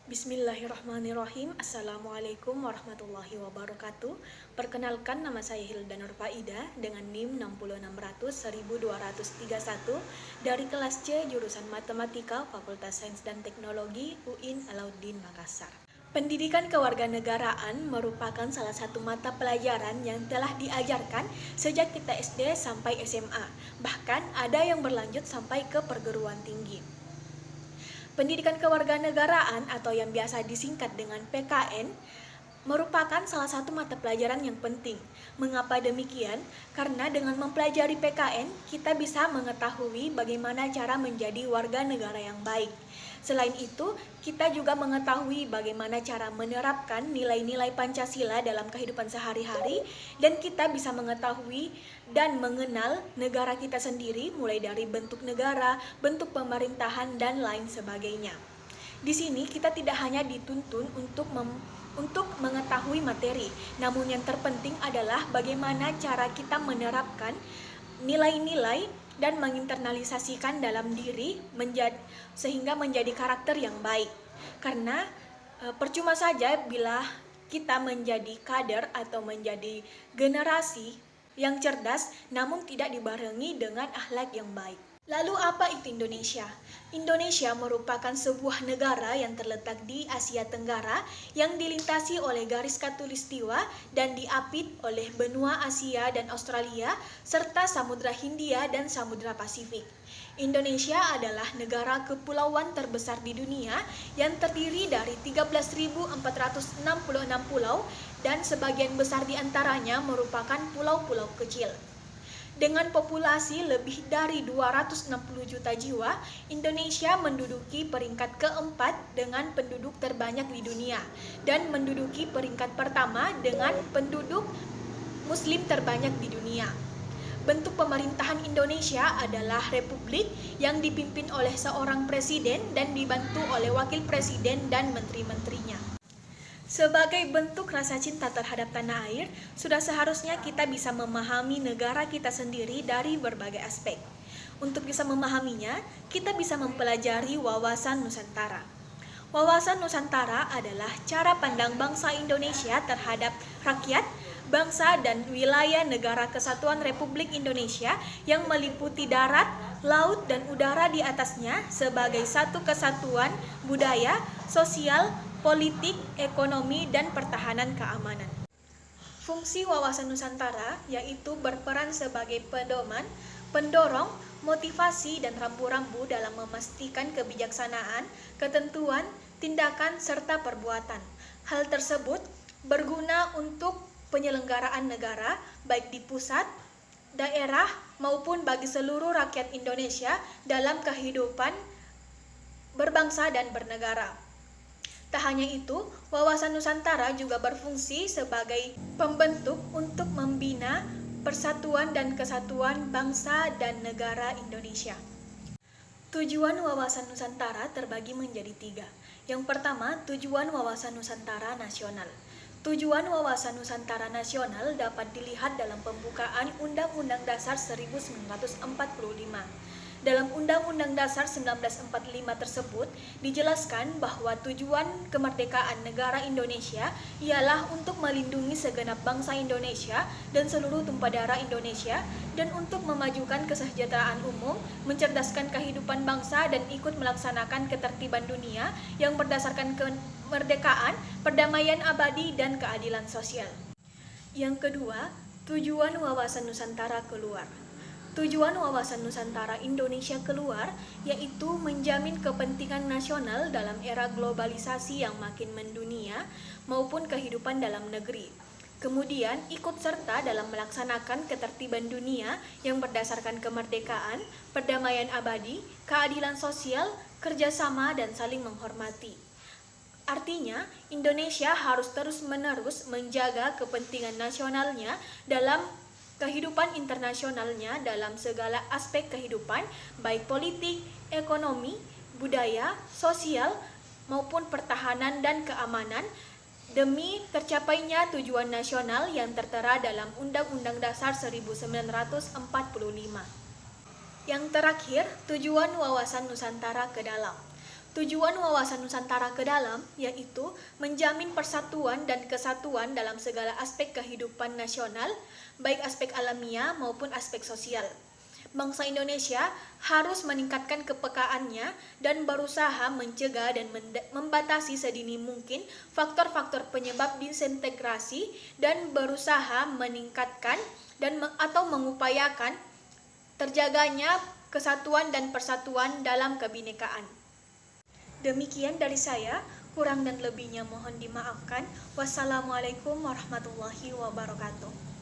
Bismillahirrahmanirrahim. Assalamualaikum warahmatullahi wabarakatuh. Perkenalkan, nama saya Hilda Nurfaida dengan NIM 60600-1231 dari kelas C jurusan Matematika Fakultas Sains dan Teknologi UIN Alauddin Makassar. Pendidikan kewarganegaraan merupakan salah satu mata pelajaran yang telah diajarkan sejak kita SD sampai SMA. Bahkan ada yang berlanjut sampai ke perguruan tinggi. Pendidikan kewarganegaraan atau yang biasa disingkat dengan PKN merupakan salah satu mata pelajaran yang penting. Mengapa demikian? Karena dengan mempelajari PKN, kita bisa mengetahui bagaimana cara menjadi warga negara yang baik. Selain itu, kita juga mengetahui bagaimana cara menerapkan nilai-nilai Pancasila dalam kehidupan sehari-hari, dan kita bisa mengetahui dan mengenal negara kita sendiri, mulai dari bentuk negara, bentuk pemerintahan, dan lain sebagainya. Di sini kita tidak hanya dituntun untuk mengetahui materi, namun yang terpenting adalah bagaimana cara kita menerapkan nilai-nilai dan menginternalisasikan dalam diri sehingga menjadi karakter yang baik. Karena percuma saja bila kita menjadi kader atau menjadi generasi yang cerdas namun tidak dibarengi dengan akhlak yang baik. Lalu apa itu Indonesia? Indonesia merupakan sebuah negara yang terletak di Asia Tenggara yang dilintasi oleh garis khatulistiwa dan diapit oleh benua Asia dan Australia serta Samudra Hindia dan Samudra Pasifik. Indonesia adalah negara kepulauan terbesar di dunia yang terdiri dari 13.466 pulau dan sebagian besar di antaranya merupakan pulau-pulau kecil. Dengan populasi lebih dari 260 juta jiwa, Indonesia menduduki peringkat keempat dengan penduduk terbanyak di dunia dan menduduki peringkat pertama dengan penduduk Muslim terbanyak di dunia. Bentuk pemerintahan Indonesia adalah republik yang dipimpin oleh seorang presiden dan dibantu oleh wakil presiden dan menteri-menterinya. Sebagai bentuk rasa cinta terhadap tanah air, sudah seharusnya kita bisa memahami negara kita sendiri dari berbagai aspek. Untuk bisa memahaminya, kita bisa mempelajari wawasan Nusantara. Wawasan Nusantara adalah cara pandang bangsa Indonesia terhadap rakyat, bangsa, dan wilayah Negara Kesatuan Republik Indonesia yang meliputi darat, laut, dan udara di atasnya sebagai satu kesatuan budaya, sosial, politik, ekonomi, dan pertahanan keamanan. Fungsi wawasan Nusantara yaitu berperan sebagai pedoman, pendorong, motivasi, dan rambu-rambu dalam memastikan kebijaksanaan, ketentuan, tindakan, serta perbuatan. Hal tersebut berguna untuk penyelenggaraan negara, baik di pusat, daerah, maupun bagi seluruh rakyat Indonesia dalam kehidupan berbangsa dan bernegara. Tak hanya itu, wawasan Nusantara juga berfungsi sebagai pembentuk untuk membina persatuan dan kesatuan bangsa dan negara Indonesia. Tujuan wawasan Nusantara terbagi menjadi 3. Yang pertama, tujuan wawasan Nusantara nasional. Tujuan wawasan Nusantara nasional dapat dilihat dalam pembukaan Undang-Undang Dasar 1945. Dalam Undang-Undang Dasar 1945 tersebut dijelaskan bahwa tujuan kemerdekaan negara Indonesia ialah untuk melindungi segenap bangsa Indonesia dan seluruh tumpah darah Indonesia dan untuk memajukan kesejahteraan umum, mencerdaskan kehidupan bangsa dan ikut melaksanakan ketertiban dunia yang berdasarkan kemerdekaan, perdamaian abadi, dan keadilan sosial. Yang kedua, tujuan wawasan Nusantara keluar. Tujuan wawasan Nusantara Indonesia keluar yaitu menjamin kepentingan nasional dalam era globalisasi yang makin mendunia maupun kehidupan dalam negeri. Kemudian ikut serta dalam melaksanakan ketertiban dunia yang berdasarkan kemerdekaan, perdamaian abadi, keadilan sosial, kerjasama, dan saling menghormati. Artinya, Indonesia harus terus-menerus menjaga kepentingan nasionalnya dalam kehidupan internasionalnya dalam segala aspek kehidupan, baik politik, ekonomi, budaya, sosial, maupun pertahanan dan keamanan, demi tercapainya tujuan nasional yang tertera dalam Undang-Undang Dasar 1945. Yang terakhir, tujuan wawasan Nusantara ke dalam. Tujuan wawasan Nusantara ke dalam yaitu menjamin persatuan dan kesatuan dalam segala aspek kehidupan nasional, baik aspek alamiah maupun aspek sosial. Bangsa Indonesia harus meningkatkan kepekaannya dan berusaha mencegah dan membatasi sedini mungkin faktor-faktor penyebab disintegrasi dan berusaha meningkatkan atau mengupayakan terjaganya kesatuan dan persatuan dalam kebinekaan. Demikian dari saya, kurang dan lebihnya mohon dimaafkan. Wassalamualaikum warahmatullahi wabarakatuh.